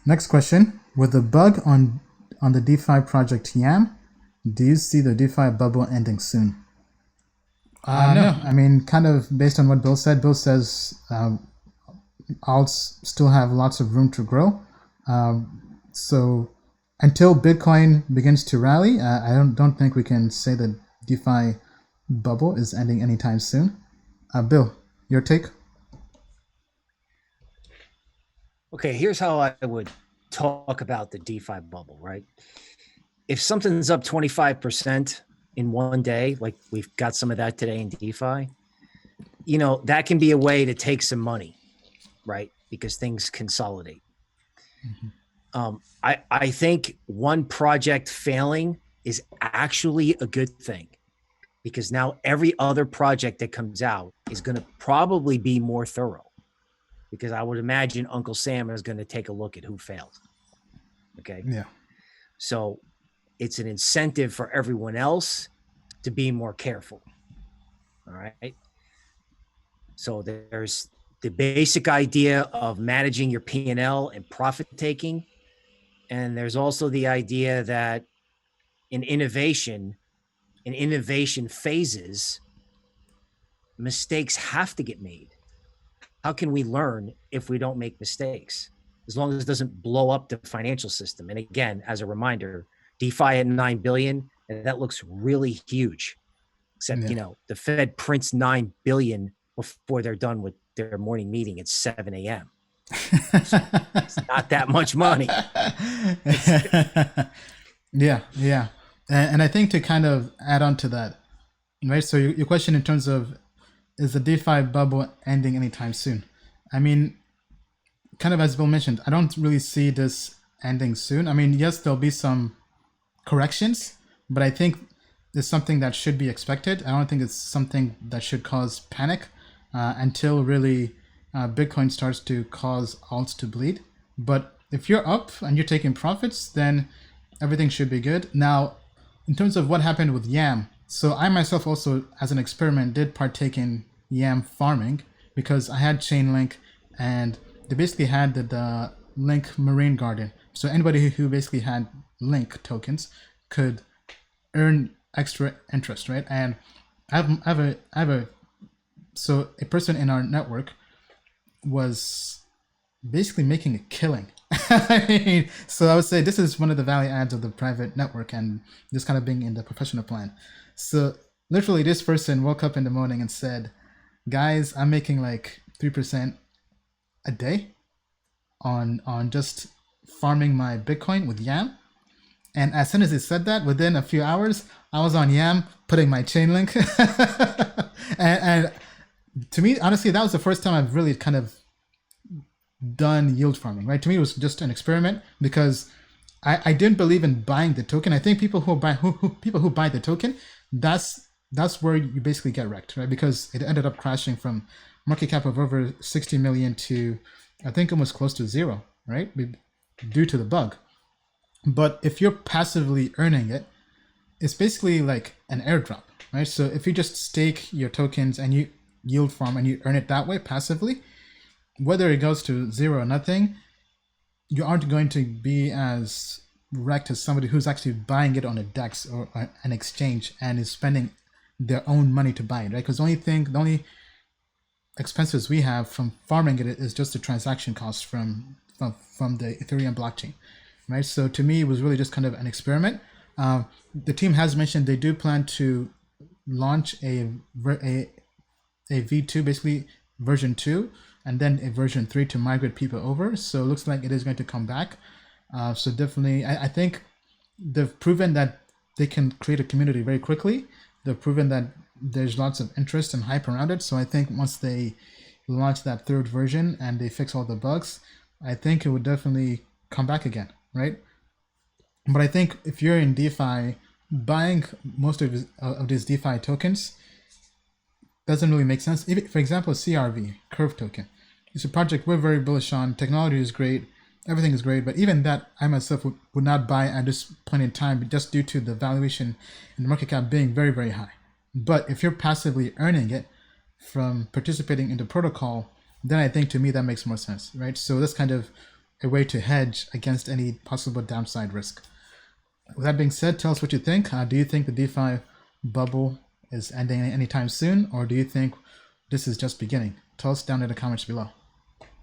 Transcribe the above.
Next question. With the bug on the DeFi project YAM, do you see the DeFi bubble ending soon? No. I mean, kind of based on what Bill said. Bill says alts still have lots of room to grow. So until Bitcoin begins to rally, I don't think we can say that DeFi bubble is ending anytime soon. Bill, your take? Okay, here's how I would talk about the DeFi bubble, right? If something's up 25% in one day, like we've got some of that today in DeFi, that can be a way to take some money, right? Because things consolidate. Mm-hmm. I think one project failing is actually a good thing, because now every other project that comes out is going to probably be more thorough, because I would imagine Uncle Sam is going to take a look at who failed. Okay. Yeah. So it's an incentive for everyone else to be more careful. All right. So there's the basic idea of managing your P&L and profit taking. And there's also the idea that in innovation phases, mistakes have to get made. How can we learn if we don't make mistakes? As long as it doesn't blow up the financial system. And again, as a reminder, DeFi at 9 billion, and that looks really huge. Except, the Fed prints 9 billion before they're done with their morning meeting at 7 a.m. So it's not that much money. Yeah. And I think to kind of add on to that, right? So your question in terms of, is the DeFi bubble ending anytime soon? I mean, kind of as Bill mentioned, I don't really see this ending soon. I mean, yes, there'll be some corrections, but I think it's something that should be expected. I don't think it's something that should cause panic until really Bitcoin starts to cause alts to bleed. But if you're up and you're taking profits, then everything should be good. Now, in terms of what happened with YAM, so I myself also, as an experiment, did partake in YAM farming because I had Chainlink, and they basically had the Link Marine Garden. So anybody who basically had Link tokens could earn extra interest, right? And so a person in our network was basically making a killing. I mean, so I would say this is one of the value adds of the private network and this kind of being in the professional plan. So literally this person woke up in the morning and said, guys, I'm making like 3% a day on just farming my Bitcoin with YAM. And as soon as he said that, within a few hours, I was on YAM putting my Chainlink. and to me, honestly, that was the first time I've really kind of done yield farming, right? To me, it was just an experiment because I didn't believe in buying the token. I think people who buy the token, that's where you basically get wrecked, right? Because it ended up crashing from market cap of over 60 million to I think almost close to zero, right? Due to the bug. But if you're passively earning it, it's basically like an airdrop, right? So if you just stake your tokens and you yield farm and you earn it that way passively, whether it goes to zero or nothing, you aren't going to be as wrecked as somebody who's actually buying it on a DEX or an exchange and is spending their own money to buy it, right? Because the only expenses we have from farming it is just the transaction cost from the Ethereum blockchain, right? So to me, it was really just kind of an experiment. The team has mentioned they do plan to launch a V2, basically version 2, and then a version 3 to migrate people over. So it looks like it is going to come back. So definitely, I think they've proven that they can create a community very quickly. They've proven that there's lots of interest and hype around it. So I think once they launch that third version and they fix all the bugs, I think it would definitely come back again, right? But I think if you're in DeFi, buying most of these DeFi tokens doesn't really make sense. For example, CRV, Curve token. It's a project we're very bullish on. Technology is great. Everything is great. But even that, I myself would not buy at this point in time just due to the valuation and the market cap being very, very high. But if you're passively earning it from participating in the protocol, then I think to me that makes more sense, right? So that's kind of a way to hedge against any possible downside risk. With that being said, tell us what you think. Do you think the DeFi bubble is ending anytime soon, or do you think this is just beginning? Tell us down in the comments below.